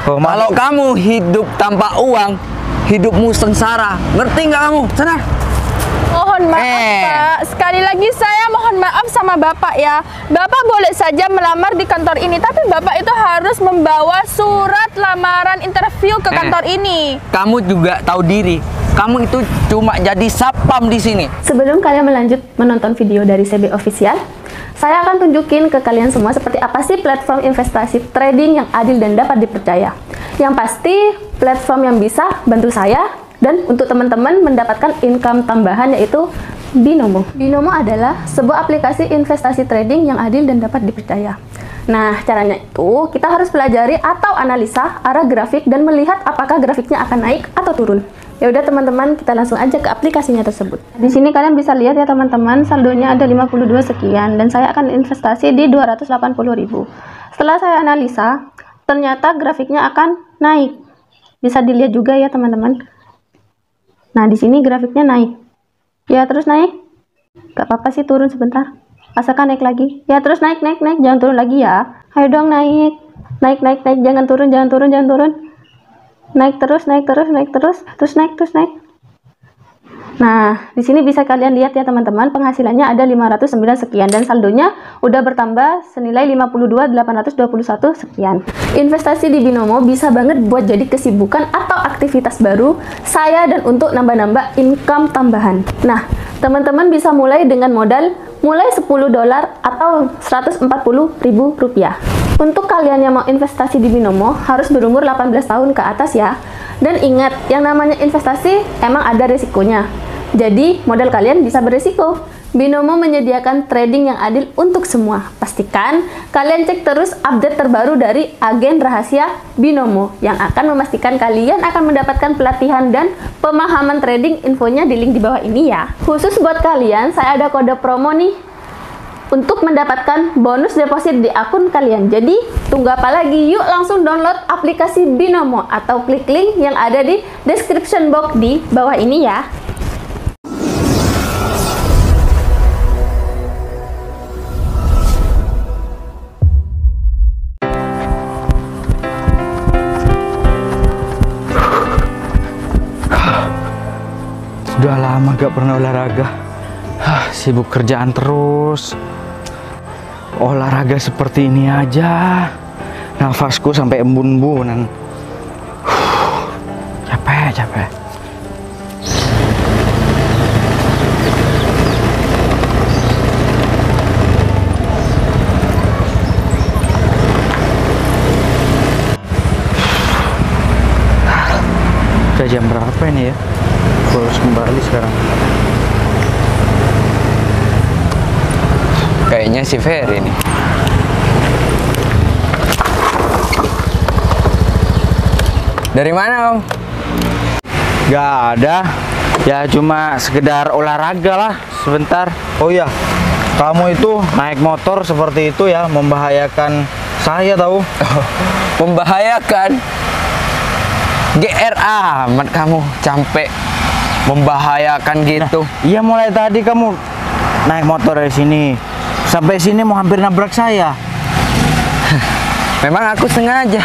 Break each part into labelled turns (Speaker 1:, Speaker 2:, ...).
Speaker 1: Oh,
Speaker 2: kalau kamu hidup tanpa uang, hidupmu sengsara. Ngerti nggak kamu? Sana.
Speaker 3: Mohon maaf Pak, sekali lagi saya mohon maaf sama Bapak ya. Bapak boleh saja melamar di kantor ini, tapi Bapak itu harus membawa surat lamaran interview ke kantor ini.
Speaker 2: Kamu juga tahu diri, kamu itu cuma jadi satpam di sini.
Speaker 4: Sebelum kalian melanjut menonton video dari CB Official, saya akan tunjukin ke kalian semua seperti apa sih platform investasi trading yang adil dan dapat dipercaya. Yang pasti platform yang bisa bantu saya dan untuk teman-teman mendapatkan income tambahan, yaitu Binomo. Binomo adalah sebuah aplikasi investasi trading yang adil dan dapat dipercaya. Nah, caranya itu kita harus pelajari atau analisa arah grafik dan melihat apakah grafiknya akan naik atau turun. Ya udah teman-teman, kita langsung aja ke aplikasinya tersebut. Di sini kalian bisa lihat ya teman-teman, saldonya ada 52 sekian dan saya akan investasi di 280.000. Setelah saya analisa, ternyata grafiknya akan naik. Bisa dilihat juga ya teman-teman. Nah, di sini grafiknya naik. Ya, terus naik. Gak apa-apa sih turun sebentar. Asalkan naik lagi. Ya, terus naik. Jangan turun lagi ya. Ayo dong naik. Naik. Jangan turun. Naik terus. Terus naik. Nah, di sini bisa kalian lihat ya teman-teman, penghasilannya ada 509 sekian dan saldonya udah bertambah senilai 52.821 sekian. Investasi di Binomo bisa banget buat jadi kesibukan atau aktivitas baru saya dan untuk nambah-nambah income tambahan. Nah, teman-teman bisa mulai dengan modal mulai $10 atau Rp140.000. Untuk kalian yang mau investasi di Binomo harus berumur 18 tahun ke atas ya. Dan ingat, yang namanya investasi emang ada risikonya. Jadi, modal kalian bisa berisiko. Binomo menyediakan trading yang adil untuk semua. Pastikan kalian cek terus update terbaru dari agen rahasia Binomo yang akan memastikan kalian akan mendapatkan pelatihan dan pemahaman trading. Infonya di link di bawah ini ya. Khusus buat kalian, saya ada kode promo nih untuk mendapatkan bonus deposit di akun kalian. Jadi, tunggu apa lagi? Yuk langsung download aplikasi Binomo atau klik link yang ada di description box di bawah ini ya.
Speaker 1: Sudah lama gak pernah olahraga. Sibuk kerjaan terus. Olahraga seperti ini aja, nafasku sampai embun-embunan. Capek. Udah jam berapa ini ya? Gue harus kembali sekarang.
Speaker 2: Kayaknya si Ferry nih. Dari mana Om?
Speaker 1: Gak ada. Ya cuma sekedar olahraga lah sebentar. Oh iya, kamu itu naik motor seperti itu ya, membahayakan saya tahu.
Speaker 2: Membahayakan? GRA amat kamu, sampai membahayakan gitu.
Speaker 1: Iya, mulai tadi kamu naik motor dari sini sampai sini mau hampir nabrak saya.
Speaker 2: Memang aku sengaja.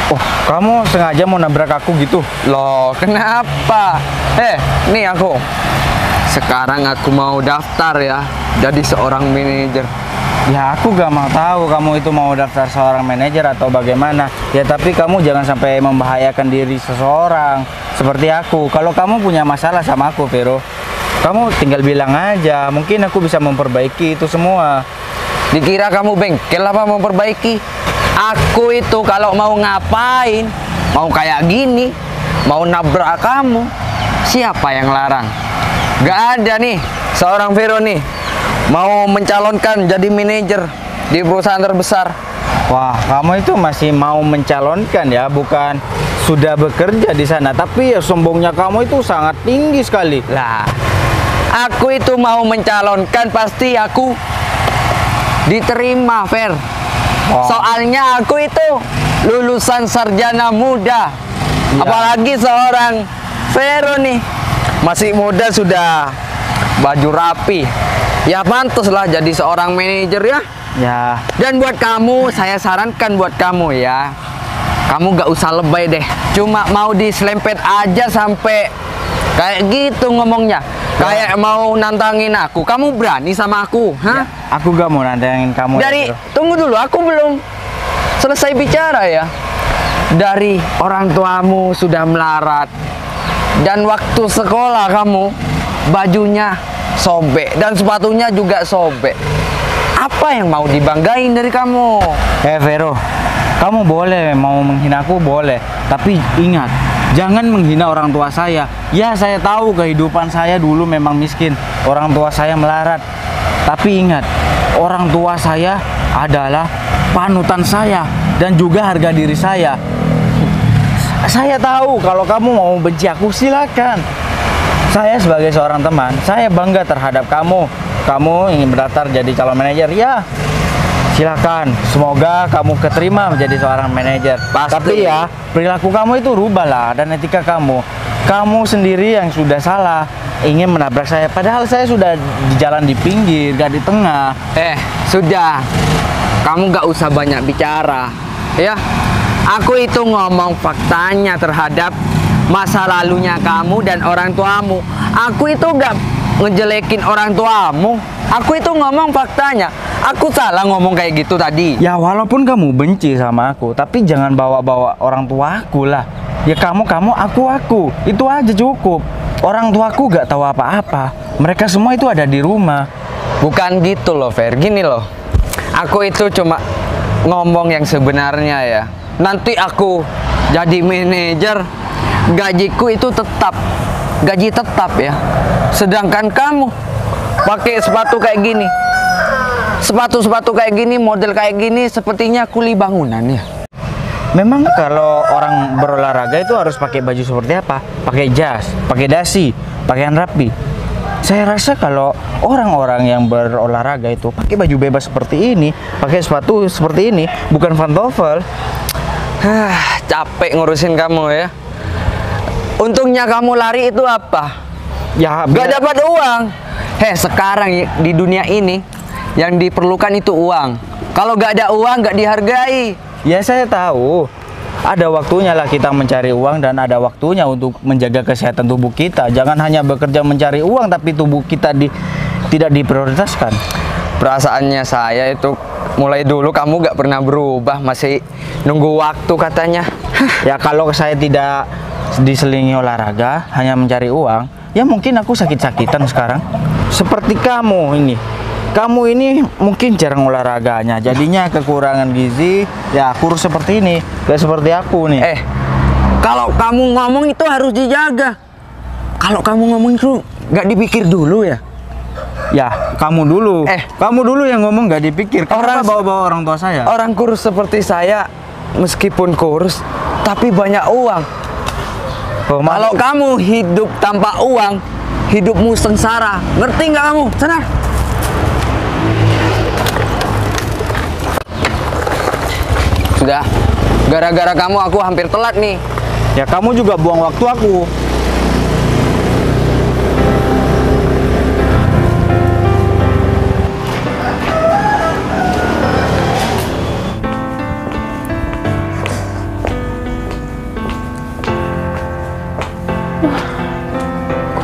Speaker 1: Oh, kamu sengaja mau nabrak aku gitu?
Speaker 2: Loh, kenapa? Nih aku. Sekarang aku mau daftar ya, jadi seorang manajer.
Speaker 1: Ya aku gak mau tahu kamu itu mau daftar seorang manajer atau bagaimana. Ya tapi kamu jangan sampai membahayakan diri seseorang seperti aku. Kalau kamu punya masalah sama aku, Vero, kamu tinggal bilang aja. Mungkin aku bisa memperbaiki itu semua.
Speaker 2: Dikira kamu bengkel apa memperbaiki? Aku itu kalau mau ngapain, mau kayak gini, mau nabrak kamu, siapa yang larang? Gak ada nih seorang Vero nih mau mencalonkan jadi manajer di perusahaan terbesar.
Speaker 1: Wah, kamu itu masih mau mencalonkan ya, bukan sudah bekerja di sana. Tapi ya sombongnya kamu itu sangat tinggi sekali.
Speaker 2: Lah, aku itu mau mencalonkan pasti aku diterima, Fer.
Speaker 1: Wow.
Speaker 2: Soalnya aku itu lulusan sarjana muda.
Speaker 1: Ya.
Speaker 2: Apalagi seorang Vero nih, masih muda sudah baju rapi. Ya pantaslah jadi seorang manajer ya.
Speaker 1: Ya.
Speaker 2: Dan buat kamu, saya sarankan buat kamu ya, kamu gak usah lebay deh. Cuma mau diselempet aja sampai kayak gitu ngomongnya. Kayak mau nantangin aku. Kamu berani sama aku, hah?
Speaker 1: Ya, aku gak mau nantangin kamu.
Speaker 2: Dari,
Speaker 1: ya, Vero.
Speaker 2: tunggu dulu, aku belum selesai bicara ya. Dari orang tuamu sudah melarat, dan waktu sekolah kamu bajunya sobek dan sepatunya juga sobek. Apa yang mau dibanggain dari kamu?
Speaker 1: Vero, kamu boleh mau menghina aku boleh, tapi ingat, jangan menghina orang tua saya. Ya, saya tahu kehidupan saya dulu memang miskin, orang tua saya melarat. Tapi ingat, orang tua saya adalah panutan saya dan juga harga diri saya. Saya tahu kalau kamu mau benci aku, silakan. Saya sebagai seorang teman, saya bangga terhadap kamu. Kamu ingin mendaftar jadi calon manajer, ya silakan. Semoga kamu keterima menjadi seorang manajer.
Speaker 2: Pasti.
Speaker 1: Tapi ya, perilaku kamu itu rubahlah, dan etika kamu. Kamu sendiri yang sudah salah, ingin menabrak saya. Padahal saya sudah di jalan di pinggir, gak di tengah.
Speaker 2: Sudah. Kamu gak usah banyak bicara, ya. Aku itu ngomong faktanya terhadap masa lalunya kamu dan orang tuamu. Aku itu gak ngejelekin orang tuamu. Aku itu ngomong faktanya. Aku salah ngomong kayak gitu tadi.
Speaker 1: Ya, walaupun kamu benci sama aku, tapi jangan bawa-bawa orang tua aku lah. Ya kamu, aku. Itu aja cukup. Orang tuaku gak tahu apa-apa. Mereka semua itu ada di rumah.
Speaker 2: Bukan gitu loh, Fer. Gini loh. Aku itu cuma ngomong yang sebenarnya ya. Nanti aku jadi manajer, gajiku itu tetap. Gaji tetap ya. Sedangkan kamu pakai sepatu kayak gini. Sepatu-sepatu kayak gini, model kayak gini, sepertinya kuli bangunan ya.
Speaker 1: Memang kalau orang berolahraga itu harus pakai baju seperti apa? Pakai jas, pakai dasi, pakaian rapi. Saya rasa kalau orang-orang yang berolahraga itu pakai baju bebas seperti ini, pakai sepatu seperti ini, bukan pantofel.
Speaker 2: Capek ngurusin kamu ya. Untungnya kamu lari itu apa?
Speaker 1: Ya,
Speaker 2: Gak dapat uang. Sekarang di dunia ini yang diperlukan itu uang. Kalau gak ada uang, gak dihargai.
Speaker 1: Ya, saya tahu. Ada waktunya lah kita mencari uang, dan ada waktunya untuk menjaga kesehatan tubuh kita. Jangan hanya bekerja mencari uang, tapi tubuh kita tidak diprioritaskan.
Speaker 2: Perasaannya saya itu mulai dulu kamu gak pernah berubah, masih nunggu waktu katanya.
Speaker 1: Ya, kalau saya tidak diselingi olahraga, hanya mencari uang, ya mungkin aku sakit-sakitan sekarang. Seperti kamu ini. Kamu ini mungkin jarang olahraganya, jadinya kekurangan gizi, ya kurus seperti ini, gak seperti aku nih.
Speaker 2: Kalau kamu ngomong itu harus dijaga. Kalau kamu ngomong itu gak dipikir dulu ya.
Speaker 1: Ya, kamu dulu. Kamu dulu yang ngomong gak dipikir. Kenapa bawa-bawa orang tua saya?
Speaker 2: Orang kurus seperti saya, meskipun kurus, tapi banyak uang. Kalau kamu hidup tanpa uang, hidupmu sengsara. Ngerti nggak kamu? Sana. Sudah, gara-gara kamu aku hampir telat nih.
Speaker 1: Ya, kamu juga buang waktu aku.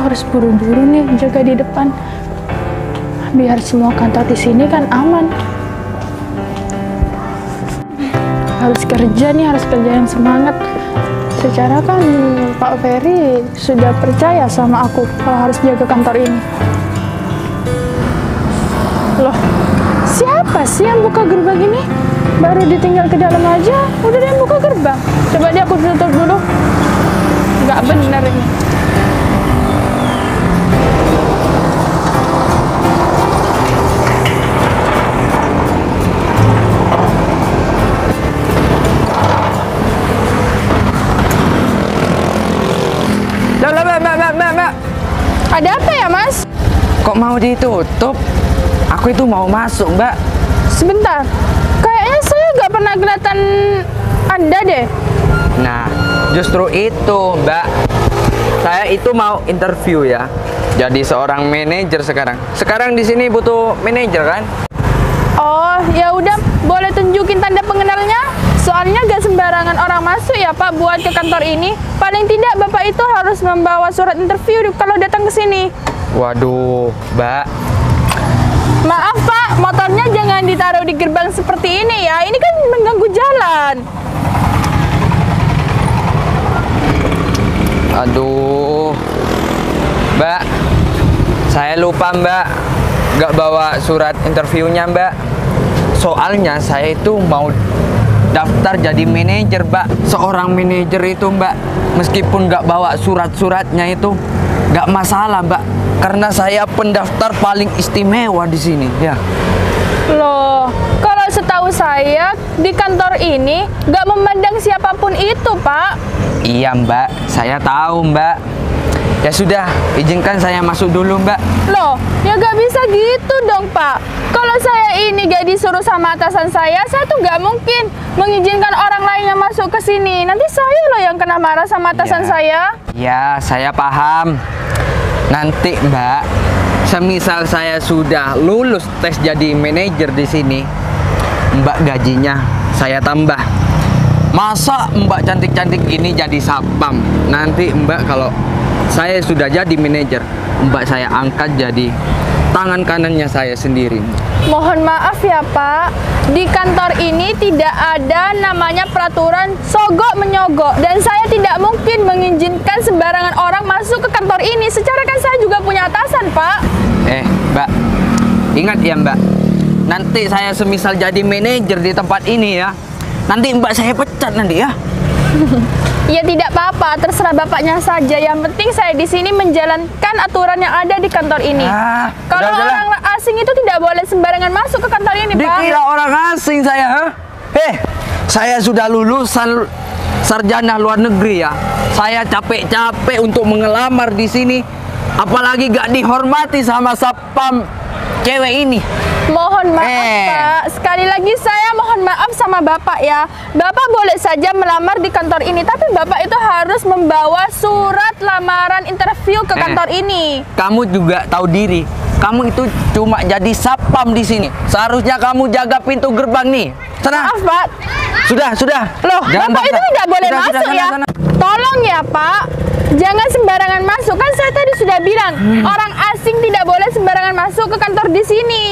Speaker 3: Harus buru-buru nih jaga di depan biar semua kantor di sini kan aman. Harus kerja yang semangat. Secara kan Pak Ferry sudah percaya sama aku kalau harus jaga kantor ini. Loh, siapa sih yang buka gerbang ini? Baru ditinggal ke dalam aja udah dia yang buka gerbang. Coba dia aku tutup dulu. Nggak bener ini.
Speaker 2: Mbak.
Speaker 3: Ada apa ya, Mas?
Speaker 2: Kok mau ditutup? Aku itu mau masuk, Mbak.
Speaker 3: Sebentar. Kayaknya saya nggak pernah kelihatan Anda deh.
Speaker 2: Nah, justru itu, Mbak. Saya itu mau interview ya. Jadi seorang manajer sekarang. Sekarang di sini butuh manajer kan?
Speaker 3: Oh, ya udah, boleh tunjukin tanda pengenalnya? Soalnya gak sembarangan orang masuk ya Pak buat ke kantor ini. Paling tidak Bapak itu harus membawa surat interview kalau datang ke sini.
Speaker 2: Waduh, Mbak.
Speaker 3: Maaf Pak, motornya jangan ditaruh di gerbang seperti ini ya. Ini kan mengganggu jalan.
Speaker 2: Aduh, Mbak, saya lupa Mbak, gak bawa surat interviewnya Mbak. Soalnya saya itu mau daftar jadi manajer Mbak. Seorang manajer itu Mbak, meskipun gak bawa surat-suratnya itu gak masalah Mbak, karena saya pendaftar paling istimewa di sini ya.
Speaker 3: Loh, kalau setahu saya di kantor ini gak memandang siapapun itu Pak.
Speaker 2: Iya Mbak, saya tahu Mbak. Ya sudah, izinkan saya masuk dulu Mbak.
Speaker 3: Loh, ya gak bisa gitu dong Pak. Kalau saya ini gak disuruh sama atasan saya tuh gak mungkin mengizinkan orang lain yang masuk ke sini. Nanti saya loh yang kena marah sama atasan saya.
Speaker 2: Ya, saya paham. Nanti Mbak, semisal saya sudah lulus tes jadi manajer di sini, Mbak gajinya saya tambah. Masa Mbak cantik-cantik gini jadi satpam? Nanti Mbak kalau saya sudah jadi manajer, Mbak saya angkat jadi tangan kanannya saya sendiri.
Speaker 3: Mohon maaf ya Pak, di kantor ini tidak ada namanya peraturan sogok menyogok. Dan saya tidak mungkin mengizinkan sembarangan orang masuk ke kantor ini. Secara kan saya juga punya atasan Pak.
Speaker 2: Mbak, ingat ya Mbak, nanti saya semisal jadi manajer di tempat ini ya, nanti Mbak saya pecat nanti ya.
Speaker 3: Ya tidak apa-apa, terserah bapaknya saja. Yang penting saya di sini menjalankan aturan yang ada di kantor ini. Kalau orang asing itu tidak boleh sembarangan masuk ke kantor ini, Pak.
Speaker 2: Dikira orang asing saya, ha? Saya sudah lulusan sarjana luar negeri ya. Saya capek-capek untuk mengelamar di sini, apalagi gak dihormati sama satpam cewek ini.
Speaker 3: Mohon maaf Pak, sekali lagi saya mohon maaf sama Bapak ya. Bapak boleh saja melamar di kantor ini, tapi Bapak itu harus membawa surat lamaran interview ke kantor ini.
Speaker 2: Kamu juga tahu diri, kamu itu cuma jadi satpam di sini. Seharusnya kamu jaga pintu gerbang nih. Sana.
Speaker 3: Maaf Pak.
Speaker 2: Sudah.
Speaker 3: Loh, Bapak itu tidak boleh masuk ya. Tolong ya Pak, jangan sembarangan masuk. Kan saya tadi sudah bilang, orang asing tidak boleh sembarangan masuk ke kantor di sini.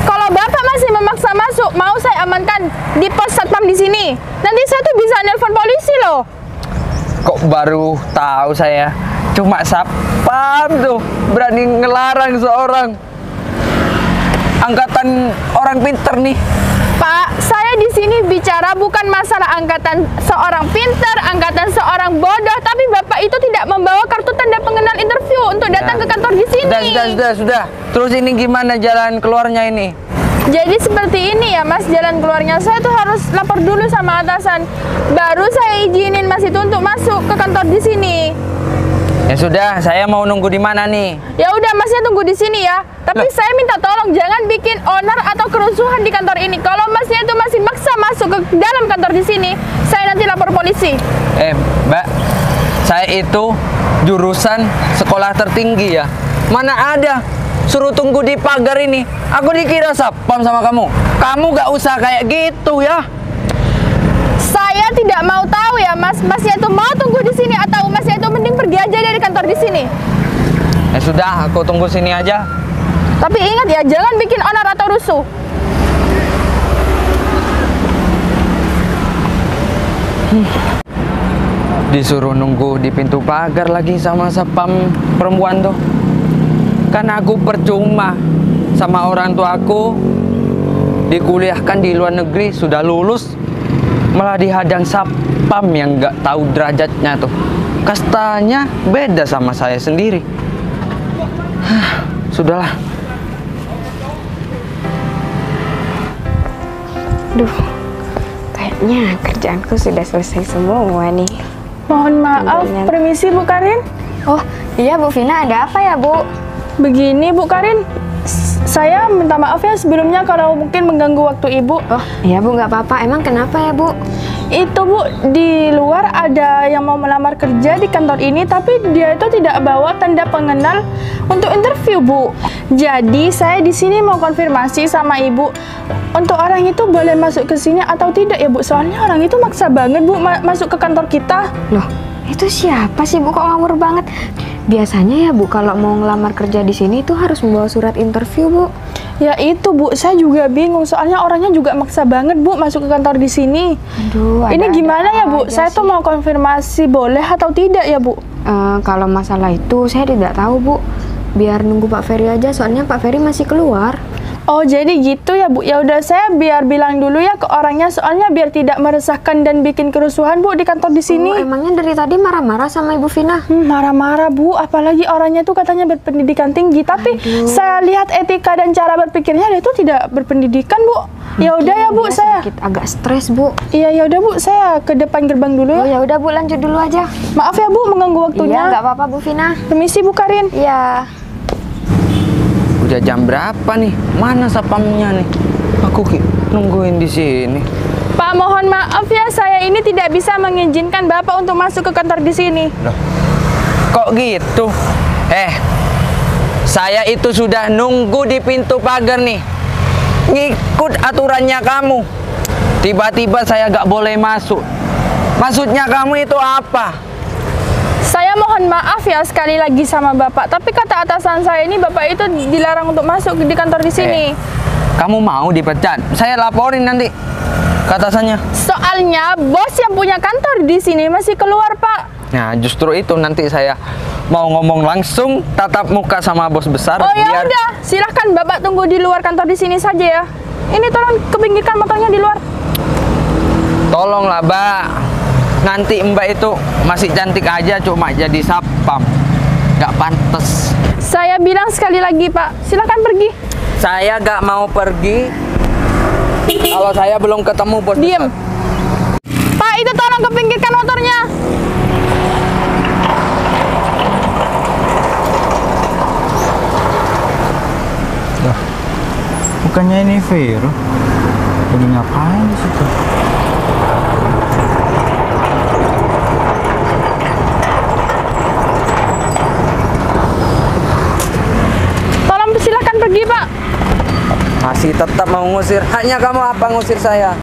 Speaker 3: Kalau Bapak masih memaksa masuk, mau saya amankan di pos satpam di sini. Nanti saya tuh bisa nelpon polisi loh.
Speaker 2: Kok baru tahu saya? Cuma satpam tuh berani ngelarang seorang angkatan orang pinter nih.
Speaker 3: Pak, saya di sini bicara bukan masalah angkatan seorang pinter, angkatan seorang bodoh, tapi Bapak itu tidak membawa kartu tanda pengenal interview untuk datang ke kantor di sini.
Speaker 2: Sudah. Terus ini gimana jalan keluarnya ini?
Speaker 3: Jadi seperti ini ya Mas, jalan keluarnya. Saya tuh harus lapor dulu sama atasan, baru saya izinin Mas itu untuk masuk ke kantor di sini.
Speaker 2: Ya sudah, saya mau nunggu di mana nih?
Speaker 3: Ya udah, Masnya tunggu di sini ya. Tapi saya minta tolong jangan bikin onar atau kerusuhan di kantor ini. Kalau Masnya itu masih maksa masuk ke dalam kantor di sini, saya nanti lapor polisi.
Speaker 2: Mbak, saya itu jurusan sekolah tertinggi ya. Mana ada suruh tunggu di pagar ini. Aku dikira satpam sama kamu. Kamu gak usah kayak gitu ya.
Speaker 3: Saya tidak mau tahu ya Mas, Masnya itu mau tunggu di sini atau Masnya itu mending pergi aja dari kantor di sini.
Speaker 2: Ya sudah, aku tunggu sini aja.
Speaker 3: Tapi ingat ya, jangan bikin onar atau rusuh.
Speaker 2: Disuruh nunggu di pintu pagar lagi sama satpam perempuan tuh. Kan aku percuma sama orang tua aku, dikuliahkan di luar negeri, sudah lulus, malah dihadang satpam yang nggak tahu derajatnya tuh. Kastanya beda sama saya sendiri. Sudahlah.
Speaker 5: Duh, kayaknya kerjaanku sudah selesai semua nih.
Speaker 3: Mohon maaf, permisi Bu Karin.
Speaker 5: Oh iya Bu Vina, ada apa ya Bu?
Speaker 3: Begini Bu Karin, saya minta maaf ya sebelumnya kalau mungkin mengganggu waktu Ibu.
Speaker 5: Oh iya Bu, nggak apa-apa. Emang kenapa ya Bu?
Speaker 3: Itu Bu, di luar ada yang mau melamar kerja di kantor ini, tapi dia itu tidak bawa tanda pengenal untuk interview Bu. Jadi saya di sini mau konfirmasi sama Ibu, untuk orang itu boleh masuk ke sini atau tidak ya Bu? Soalnya orang itu maksa banget Bu masuk ke kantor kita.
Speaker 5: Loh, itu siapa sih Bu, kok ngawur banget? Biasanya ya Bu, kalau mau ngelamar kerja di sini itu harus membawa surat interview Bu.
Speaker 3: Ya itu Bu, saya juga bingung soalnya orangnya juga maksa banget Bu masuk ke kantor di sini.
Speaker 5: Aduh,
Speaker 3: Ini gimana ya Bu?
Speaker 5: aja
Speaker 3: Saya tuh
Speaker 5: sih.
Speaker 3: mau konfirmasi boleh atau tidak ya Bu?
Speaker 5: Kalau masalah itu saya tidak tahu Bu. Biar nunggu Pak Ferry aja, soalnya Pak Ferry masih keluar.
Speaker 3: Oh jadi gitu ya Bu. Ya udah saya biar bilang dulu ya ke orangnya, soalnya biar tidak meresahkan dan bikin kerusuhan Bu di kantor di sini.
Speaker 5: Oh, emangnya dari tadi marah-marah sama Ibu Vina?
Speaker 3: Marah-marah Bu, apalagi orangnya tuh katanya berpendidikan tinggi, tapi saya lihat etika dan cara berpikirnya dia tuh tidak berpendidikan Bu. Ya udah ya Bu,
Speaker 5: Dia
Speaker 3: saya.
Speaker 5: sedikit agak stres Bu.
Speaker 3: Iya ya udah Bu, saya ke depan gerbang dulu
Speaker 5: Oh
Speaker 3: ya.
Speaker 5: ya udah Bu, lanjut dulu aja.
Speaker 3: Maaf ya Bu mengganggu
Speaker 5: Iya,
Speaker 3: waktunya.
Speaker 5: nggak apa-apa Bu Vina.
Speaker 3: Permisi Bu Karin.
Speaker 5: Iya.
Speaker 2: Udah jam berapa nih? Mana sapamnya nih? Aku nungguin di sini.
Speaker 3: Pak, mohon maaf ya, saya ini tidak bisa mengizinkan Bapak untuk masuk ke kantor di sini.
Speaker 2: Loh, kok gitu? Saya itu sudah nunggu di pintu pagar nih. Ngikut aturannya kamu. Tiba-tiba saya gak boleh masuk. Maksudnya kamu itu apa?
Speaker 3: Saya mohon maaf ya sekali lagi sama Bapak, tapi kata atasan saya ini Bapak itu dilarang untuk masuk di kantor di sini.
Speaker 2: Kamu mau dipecat? Saya laporin nanti ke atasannya.
Speaker 3: Soalnya bos yang punya kantor di sini masih keluar, Pak.
Speaker 2: Nah, justru itu nanti saya mau ngomong langsung tatap muka sama bos besar.
Speaker 3: Oh ya udah, silahkan Bapak tunggu di luar kantor di sini saja ya. Ini tolong kepinggirkan motornya di luar.
Speaker 2: Tolonglah, Mbak. Nanti Mbak itu masih cantik aja cuma jadi sapam. Gak pantes.
Speaker 3: Saya bilang sekali lagi, Pak, silahkan pergi.
Speaker 2: Saya gak mau pergi kalau saya belum ketemu bos
Speaker 3: Diem.
Speaker 2: besar.
Speaker 3: Pak, itu tolong kepinggirkan motornya.
Speaker 1: Bukannya ini Vero? Lagi ngapain di situ?
Speaker 3: Tolong silahkan pergi, Pak.
Speaker 2: Masih tetap mau ngusir. Haknya kamu apa ngusir saya?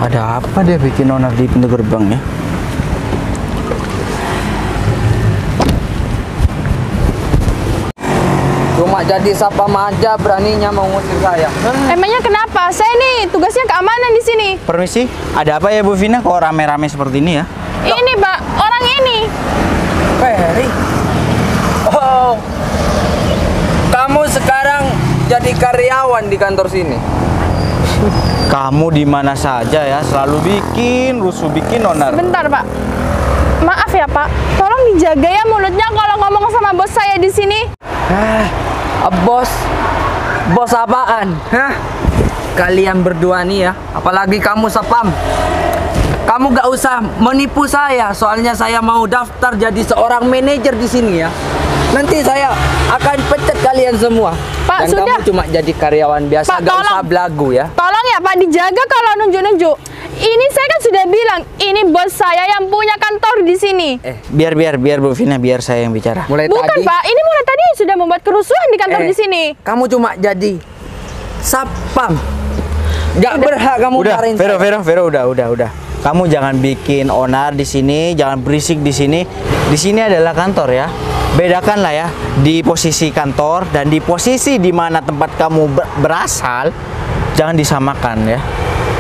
Speaker 1: Ada apa dia bikin onar di pintu gerbang ya?
Speaker 2: Cuma jadi sapam aja beraninya mau ngusir saya.
Speaker 3: Emangnya kenapa? Saya nih tugasnya keamanan di sini.
Speaker 1: Permisi, ada apa ya Bu Vina kok rame-rame seperti ini ya?
Speaker 3: Ini, Pak, orang ini.
Speaker 2: Ferry. Oh. Kamu sekarang jadi karyawan di kantor sini.
Speaker 1: Kamu di mana saja ya, selalu bikin rusuh, bikin onar.
Speaker 3: Bentar, Pak. Maaf ya, Pak. Tolong dijaga ya mulutnya kalau ngomong sama bos saya di sini.
Speaker 2: Bos. Bos apaan? Hah? Kalian berdua nih ya, apalagi kamu sapam. Kamu gak usah menipu saya, soalnya saya mau daftar jadi seorang manajer di sini ya. Nanti saya akan pecat kalian semua.
Speaker 3: Pak,
Speaker 2: dan
Speaker 3: sudah.
Speaker 2: kamu cuma jadi karyawan biasa,
Speaker 3: Pak,
Speaker 2: gak usah
Speaker 3: tolong.
Speaker 2: belagu ya.
Speaker 3: Tolong ya, Pak, dijaga kalau nunjuk-nunjuk. Ini saya kan sudah bilang, ini bos saya yang punya kantor di sini.
Speaker 1: Biar Bu Vina, biar saya yang bicara.
Speaker 2: Mulai
Speaker 3: Bukan,
Speaker 2: tadi
Speaker 3: Pak. Ini mulai tadi sudah membuat kerusuhan di kantor di sini.
Speaker 2: kamu cuma jadi sapam. Gak berhak kamu
Speaker 1: Udah,
Speaker 2: marahin saya.
Speaker 1: Vero, udah. Kamu jangan bikin onar di sini, jangan berisik di sini. Di sini adalah kantor ya. Bedakanlah ya di posisi kantor dan di posisi di mana tempat kamu berasal, jangan disamakan ya.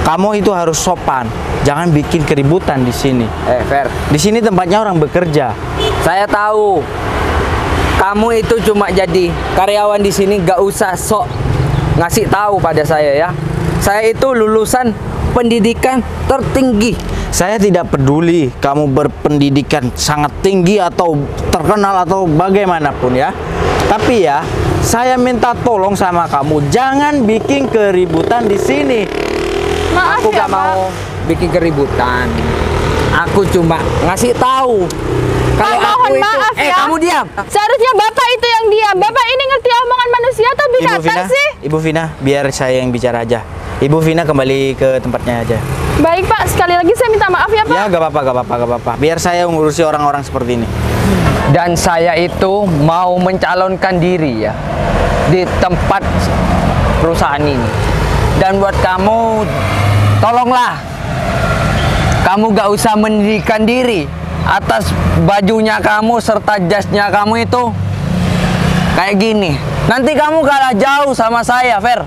Speaker 1: Kamu itu harus sopan, jangan bikin keributan di sini.
Speaker 2: Fer,
Speaker 1: Di sini tempatnya orang bekerja.
Speaker 2: saya tahu kamu itu cuma jadi karyawan di sini, gak usah sok ngasih tahu pada saya ya. Saya itu lulusan pendidikan tertinggi.
Speaker 1: Saya tidak peduli kamu berpendidikan sangat tinggi atau terkenal atau bagaimanapun ya. Tapi ya, saya minta tolong sama kamu, jangan bikin keributan di sini.
Speaker 3: Maaf
Speaker 2: Aku
Speaker 3: ya,
Speaker 2: gak
Speaker 3: Pak.
Speaker 2: mau bikin keributan. Aku cuma ngasih tahu. Kalau
Speaker 3: Pak, mohon
Speaker 2: aku itu,
Speaker 3: maaf ya.
Speaker 2: kamu diam.
Speaker 3: Seharusnya Bapak itu yang diam. Bapak ini ngerti omongan manusia atau binatang sih?
Speaker 1: Ibu Vina, biar saya yang bicara aja. Ibu Vina kembali ke tempatnya aja.
Speaker 3: Baik Pak, sekali lagi saya minta maaf ya Pak.
Speaker 1: Ya, gak apa-apa. Biar saya ngurusi orang-orang seperti ini.
Speaker 2: Dan saya itu mau mencalonkan diri ya di tempat perusahaan ini. Dan buat kamu, tolonglah kamu gak usah mendirikan diri atas bajunya kamu serta jasnya kamu itu kayak gini. Nanti kamu kalah jauh sama saya, Fer.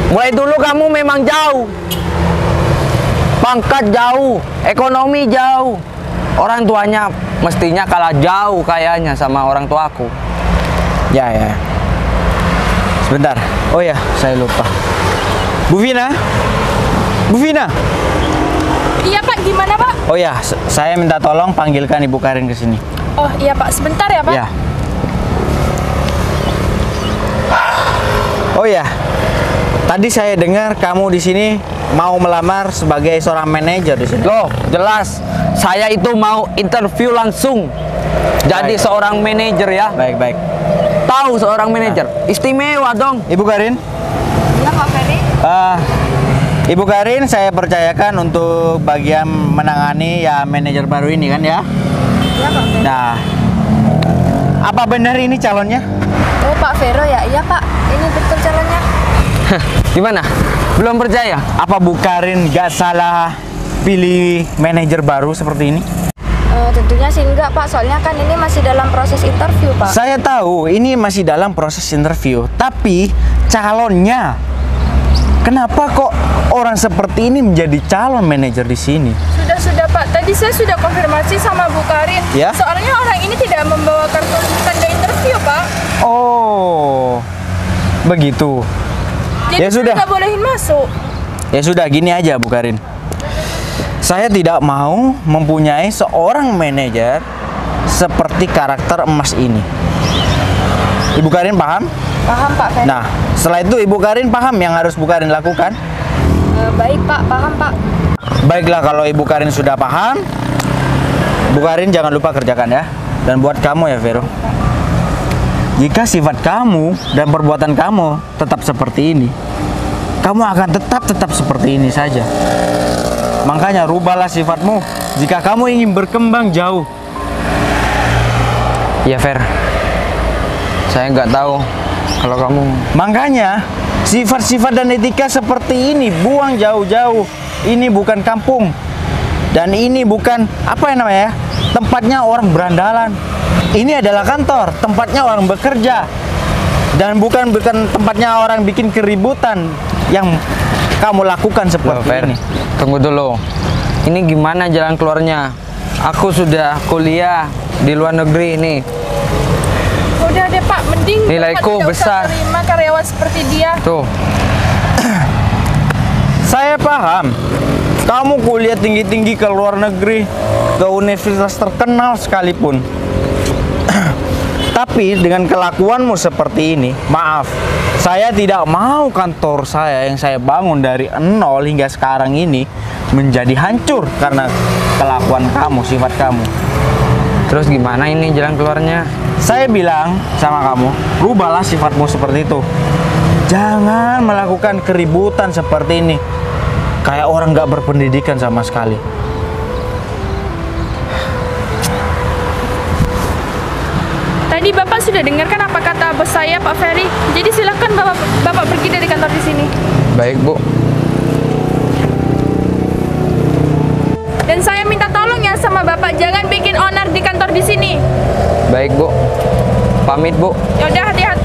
Speaker 2: Mulai dulu kamu memang jauh, pangkat jauh, ekonomi jauh, orang tuanya mestinya kalah jauh kayaknya sama orang tuaku.
Speaker 1: Ya. Sebentar. Oh ya, saya lupa. Bu Vina?
Speaker 3: Iya Pak, gimana Pak?
Speaker 1: Oh ya, saya minta tolong panggilkan Ibu Karin ke sini.
Speaker 3: Oh iya Pak, sebentar ya Pak.
Speaker 1: Ya. Oh ya, tadi saya dengar kamu di sini mau melamar sebagai seorang manajer di sini.
Speaker 2: Loh, jelas saya itu mau interview langsung jadi
Speaker 1: Baik.
Speaker 2: seorang manajer ya.
Speaker 1: Baik.
Speaker 2: Tahu seorang manajer, istimewa dong.
Speaker 1: Ibu Karin?
Speaker 5: Iya Pak Ferry.
Speaker 1: Ibu Karin, saya percayakan untuk bagian menangani ya manajer baru ini kan ya.
Speaker 5: Iya Pak Ferry.
Speaker 1: Nah, apa benar ini calonnya?
Speaker 5: Oh Pak Vero ya, iya Pak. Ini betul calonnya.
Speaker 2: Gimana? Belum percaya?
Speaker 1: Apa Bu Karin gak salah pilih manajer baru seperti ini?
Speaker 5: Tentunya sih enggak Pak, soalnya kan ini masih dalam proses interview Pak.
Speaker 1: Saya tahu ini masih dalam proses interview, tapi calonnya kenapa kok orang seperti ini menjadi calon manajer di sini?
Speaker 3: Sudah Pak, tadi saya sudah konfirmasi sama Bu Karin.
Speaker 1: Ya?
Speaker 3: Soalnya orang ini tidak membawa kartu tanda interview Pak.
Speaker 1: Oh, begitu.
Speaker 3: Jadi
Speaker 1: Ya sudah.
Speaker 3: saya nggak bolehin masuk.
Speaker 1: Ya sudah, gini aja Bu Karin. Saya tidak mau mempunyai seorang manajer seperti karakter emas ini. Ibu Karin paham?
Speaker 5: Paham Pak Ferry.
Speaker 1: Nah, setelah itu Ibu Karin paham yang harus Bu Karin lakukan?
Speaker 5: Baik Pak, paham Pak.
Speaker 1: Baiklah, kalau Ibu Karin sudah paham, Bu Karin jangan lupa kerjakan ya. Dan buat kamu ya Vero, jika sifat kamu dan perbuatan kamu tetap seperti ini, kamu akan tetap seperti ini saja. Makanya rubahlah sifatmu jika kamu ingin berkembang jauh.
Speaker 2: Ya Fer, saya nggak tahu kalau kamu.
Speaker 1: Makanya sifat-sifat dan etika seperti ini buang jauh-jauh. Ini bukan kampung. Dan ini bukan apa yang namanya? Tempatnya orang berandalan. Ini adalah kantor, tempatnya orang bekerja. Dan bukan tempatnya orang bikin keributan yang kamu lakukan
Speaker 2: Loh,
Speaker 1: seperti
Speaker 2: Fer,
Speaker 1: ini.
Speaker 2: tunggu dulu. Ini gimana jalan keluarnya? Aku sudah kuliah di luar negeri ini.
Speaker 3: Udah deh Pak, mending
Speaker 2: Nilaiku
Speaker 3: Bapak tidak
Speaker 2: besar.
Speaker 3: usah terima karyawan seperti dia.
Speaker 2: Tuh,
Speaker 1: Saya paham. Kamu kuliah tinggi-tinggi ke luar negeri, ke universitas terkenal sekalipun. Tapi dengan kelakuanmu seperti ini, maaf, saya tidak mau kantor saya yang saya bangun dari nol hingga sekarang ini menjadi hancur karena kelakuan kamu, sifat kamu.
Speaker 2: terus gimana ini jalan keluarnya?
Speaker 1: Saya bilang sama kamu, rubahlah sifatmu seperti itu. Jangan melakukan keributan seperti ini. Kayak orang nggak berpendidikan sama sekali.
Speaker 3: Tadi Bapak sudah dengarkan apa kata bos saya Pak Ferry. Jadi silakan Bapak pergi dari kantor di sini.
Speaker 2: Baik Bu.
Speaker 3: Dan saya minta tolong ya sama Bapak, jangan bikin onar di kantor di sini.
Speaker 2: Baik Bu. Pamit Bu.
Speaker 3: Ya udah, hati-hati.